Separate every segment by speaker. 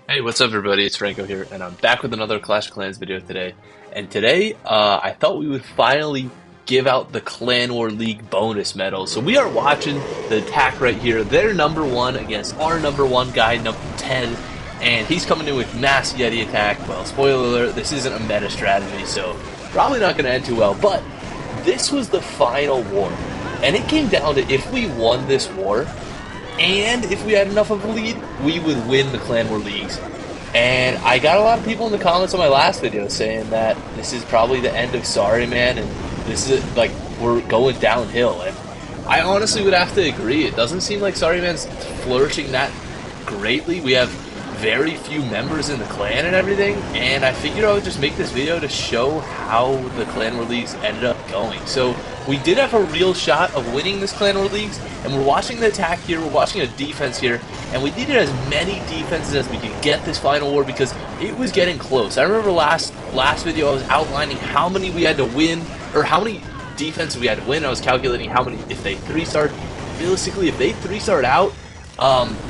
Speaker 1: Hey, what's up everybody? It's Franco here, and I'm back with another Clash of Clans video today. And today, I thought we would finally give out the Clan War League bonus medals. So we are watching the attack right here. They're number 1 against our number 1 guy, number 10, and he's coming in with Mass Yeti attack. Well, spoiler alert, this isn't a meta strategy, so probably not going to end too well. But this was the final war, and it came down to if we won this war, and if we had enough of a lead, we would win the Clan War Leagues. And I got a lot of people in the comments on my last video saying that this is probably the end of Sorry Man, and this is like we're going downhill. And I honestly would have to agree. It doesn't seem like Sorry Man's flourishing that greatly. We have very few members in the clan and everything, and I figured I would just make this video to show how the Clan War Leagues ended up going. So we did have a real shot of winning this Clan War Leagues, and we're watching the attack here, we're watching a defense here, and we needed as many defenses as we could get this final war because it was getting close. I remember last video I was outlining how many we had to win, or how many defenses we had to win. I was calculating how many if they 3-starred. Realistically, if they 3-starred out,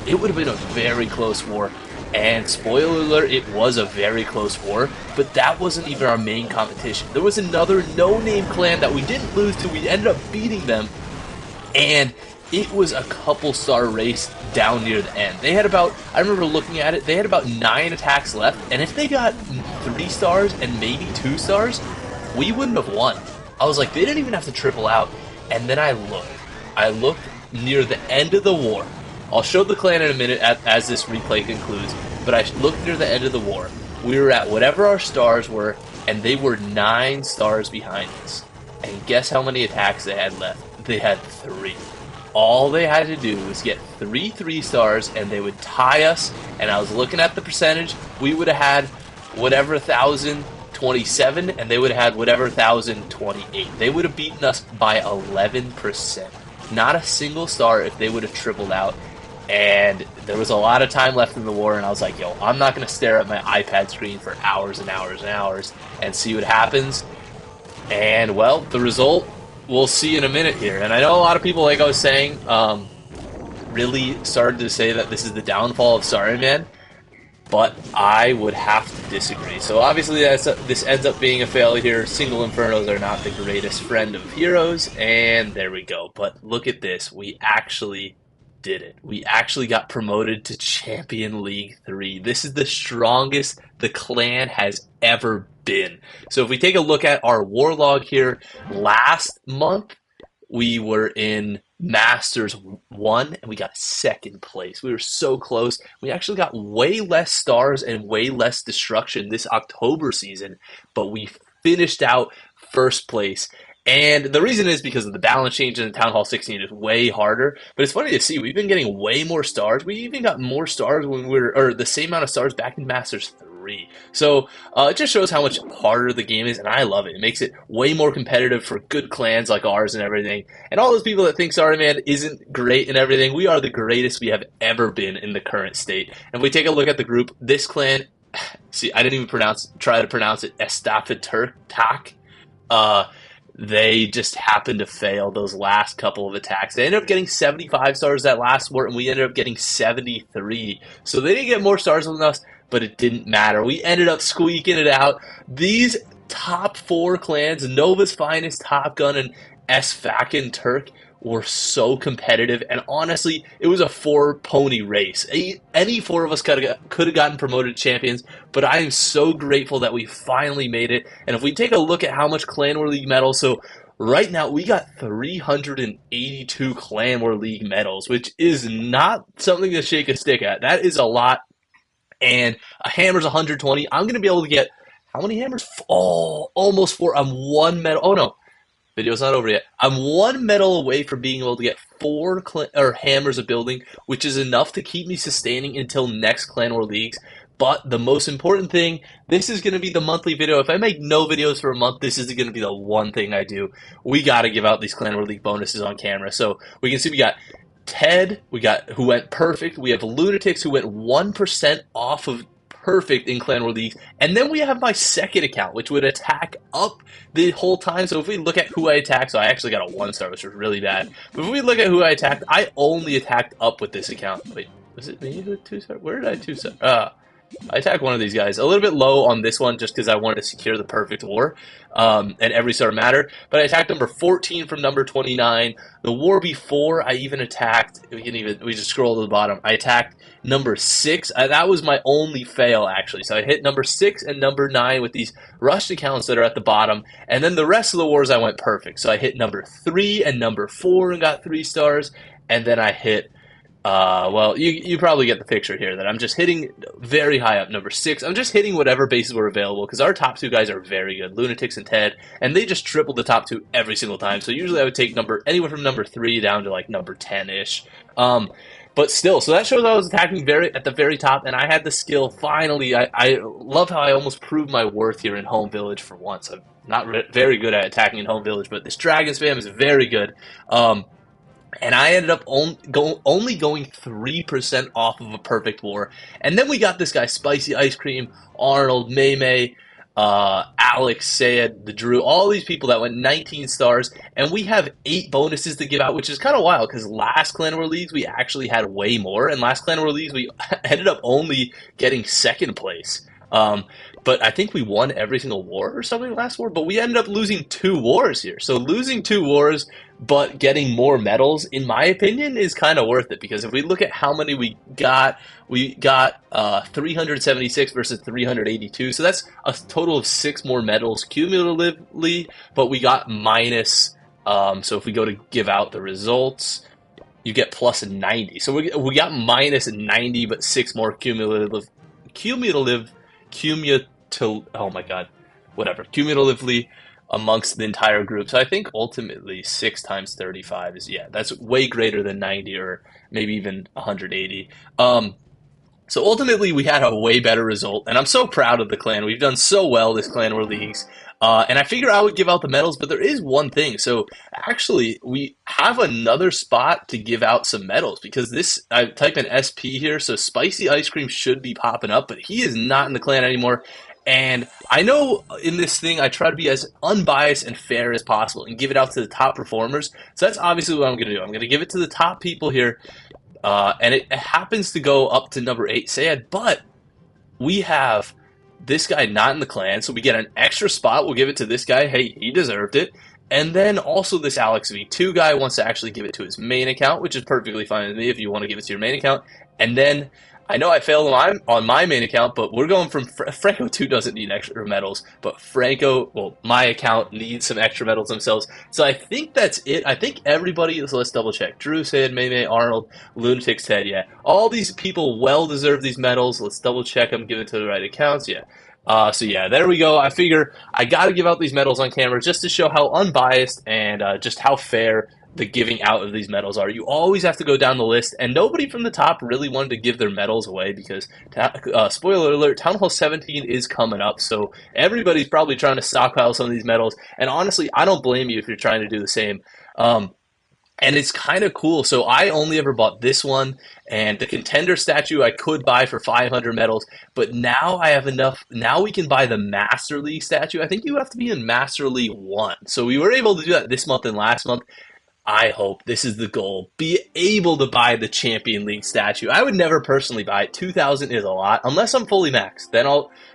Speaker 1: it would have been a very close war. And spoiler alert, it was a very close war, but that wasn't even our main competition. There was another no-name clan that we didn't lose to, we ended up beating them, and it was a couple star race down near the end. They had about, I remember looking at it, they had about 9 attacks left, and if they got 3 stars and maybe 2 stars, we wouldn't have won. I was like, they didn't even have to triple out, and then I looked near the end of the war. I'll show the clan in a minute as this replay concludes, but I looked near the end of the war. We were at whatever our stars were, and they were 9 stars behind us. And guess how many attacks they had left? They had 3. All they had to do was get 3 3-stars, and they would tie us, and I was looking at the percentage, we would have had whatever 1,027, and they would have had whatever 1,028. They would have beaten us by 11%. Not a single star if they would have tripled out. And there was a lot of time left in the war, and I was like, yo, I'm not going to stare at my iPad screen for hours and hours and hours and see what happens. And, well, the result, we'll see in a minute here. And I know a lot of people, like I was saying, really started to say that this is the downfall of Sorry Man, but I would have to disagree. So obviously this ends up being a failure. Single Infernos are not the greatest friend of heroes, and there we go. But look at this. We actually did it. We actually got promoted to Champion League 3. This is the strongest the clan has ever been. So if we take a look at our war log here, last month we were in Masters 1 and we got 2nd place. We were so close. We actually got way less stars and way less destruction this October season, but we finished out 1st place. And the reason is because of the balance change in Town Hall 16 is way harder. But it's funny to see, we've been getting way more stars. We even got more stars when we were, or the same amount of stars back in Masters 3. So it just shows how much harder the game is, and I love it. It makes it way more competitive for good clans like ours and everything. And all those people that think Sorry Man isn't great and everything, we are the greatest we have ever been in the current state. And if we take a look at the group, this clan, see, I didn't even try to pronounce it, Estafaturtak. They just happened to fail those last couple of attacks. They ended up getting 75 stars that last war, and we ended up getting 73. So they didn't get more stars than us, but it didn't matter. We ended up squeaking it out. These top 4 clans, Nova's Finest, Top Gun, and Esfakin Turk, were so competitive, and honestly, it was a 4-pony race. Any 4 of us could have gotten promoted champions, but I am so grateful that we finally made it. And if we take a look at how much Clan War League medals, so right now we got 382 Clan War League medals, which is not something to shake a stick at. That is a lot, and a hammer's 120. I'm going to be able to get, how many hammers? Oh, almost 4. I'm 1 medal. Oh, no. Video's not over yet. I'm 1 medal away from being able to get 4 hammers a building, which is enough to keep me sustaining until next Clan War Leagues. But the most important thing, this is going to be the monthly video. If I make no videos for a month, this is going to be the one thing I do. We got to give out these Clan War League bonuses on camera. So we can see we got Ted, who went perfect. We have Lunatics who went 1% off of perfect in Clan War Leagues. And then we have my 2nd account, which would attack up the whole time. So if we look at who I attacked, so I actually got a 1-star, which was really bad. But if we look at who I attacked, I only attacked up with this account. Wait, was it me who had 2-star? Where did I 2-star? I attack one of these guys. A little bit low on this one just because I wanted to secure the perfect war, and every star mattered. But I attacked number 14 from number 29. The war before I even attacked, we just scroll to the bottom. I attacked number 6. That was my only fail actually. So I hit number 6 and number 9 with these rushed accounts that are at the bottom, and then the rest of the wars I went perfect. So I hit number 3 and number 4 and got 3 stars, and then I hit well, you probably get the picture here that I'm just hitting very high up, number 6. I'm just hitting whatever bases were available because our top 2 guys are very good, Lunatics and Ted, and they just tripled the top 2 every single time. So usually I would take anywhere from number 3 down to like number 10-ish. But still, so that shows I was attacking at the very top, and I had the skill finally. I love how I almost proved my worth here in Home Village for once. I'm not very good at attacking in Home Village, but this Dragon Spam is very good. And I ended up only going 3% off of a perfect war. And then we got this guy, Spicy Ice Cream, Arnold, May, Alex, Sayed, the Drew, all these people that went 19 stars. And we have 8 bonuses to give out, which is kind of wild because last Clan War Leagues we actually had way more. And last Clan War Leagues we ended up only getting 2nd place. But I think we won every single war or something last war, but we ended up losing 2 wars here. So losing 2 wars, but getting more medals, in my opinion, is kind of worth it because if we look at how many we got 376 versus 382. So that's a total of 6 more medals cumulatively, but we got minus, so if we go to give out the results, you get plus 90. So we got minus 90, but 6 more cumulative, oh my god, whatever, cumulatively amongst the entire group. So I think ultimately 6 times 35 is, yeah, that's way greater than 90 or maybe even 180. So ultimately we had a way better result, and I'm so proud of the clan. We've done so well this Clan War Leagues. And I figure I would give out the medals, but there is one thing. So actually, we have another spot to give out some medals because I type in SP here, so Spicy Ice Cream should be popping up, but he is not in the clan anymore. And I know in this thing, I try to be as unbiased and fair as possible and give it out to the top performers. So that's obviously what I'm going to do. I'm going to give it to the top people here. And it happens to go up to number 8, Sayed, but we have this guy not in the clan, so we get an extra spot. We'll give it to this guy. Hey, he deserved it. And then also this Alex V2 guy wants to actually give it to his main account, which is perfectly fine with me if you want to give it to your main account. And then I know I failed on my main account, but we're going from Franco 2 doesn't need extra medals, but my account needs some extra medals themselves. So I think that's it. I think everybody, so let's double check. Drew, Sid, May, Arnold, Lunatic, Ted, yeah. All these people well deserve these medals. Let's double check them, give it to the right accounts, yeah. So yeah, there we go. I figure I got to give out these medals on camera just to show how unbiased and just how fair the giving out of these medals are. You always have to go down the list, and nobody from the top really wanted to give their medals away because, spoiler alert, Town Hall 17 is coming up, so everybody's probably trying to stockpile some of these medals, and honestly, I don't blame you if you're trying to do the same. And it's kind of cool. So I only ever bought this one, and the contender statue I could buy for 500 medals, but now I have enough. Now we can buy the Master League statue. I think you have to be in Master League 1. So we were able to do that this month and last month. I hope this is the goal. Be able to buy the Champion League statue. I would never personally buy it. 2,000 is a lot. Unless I'm fully maxed. Then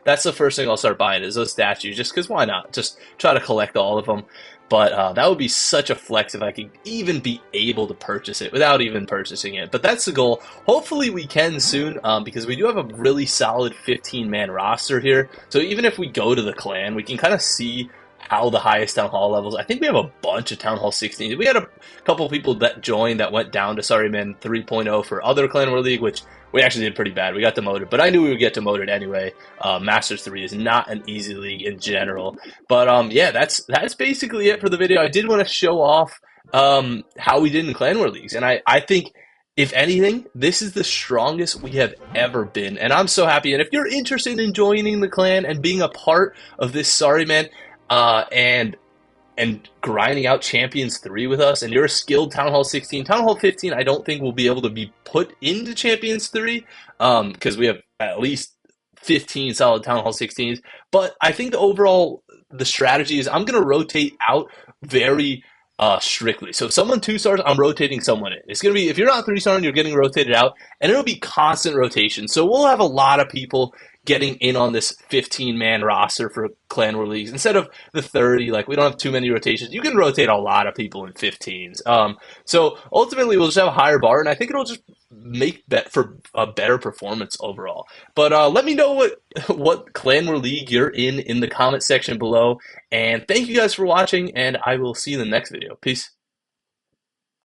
Speaker 1: that's the first thing I'll start buying is those statues. Just because why not? Just try to collect all of them. But that would be such a flex if I could even be able to purchase it without even purchasing it. But that's the goal. Hopefully we can soon because we do have a really solid 15-man roster here. So even if we go to the clan, we can kind of see how the highest Town Hall levels. I think we have a bunch of Town Hall 16. We had a couple of people that joined that went down to Sorry Man 3.0 for other Clan War League, which we actually did pretty bad. We got demoted, but I knew we would get demoted anyway. Masters 3 is not an easy league in general. But yeah, that's basically it for the video. I did want to show off how we did in Clan War Leagues, and I think if anything, this is the strongest we have ever been, and I'm so happy. And if you're interested in joining the clan and being a part of this Sorry Man, and grinding out Champions 3 with us, and you're a skilled Town Hall 16. Town Hall 15, I don't think will be able to be put into Champions 3, because we have at least 15 solid Town Hall 16s. But I think the strategy is I'm going to rotate out very strictly. So if someone 2 stars, I'm rotating someone in. It's gonna be if you're not 3 star, you're getting rotated out, and it'll be constant rotation. So we'll have a lot of people getting in on this 15-man roster for Clan War leagues instead of the 30. Like we don't have too many rotations. You can rotate a lot of people in 15s. So ultimately, we'll just have a higher bar, and I think it'll just make for a better performance overall. But let me know what Clan War league you're in the comment section below. And thank you guys for watching, and I will see you in the next video. Peace.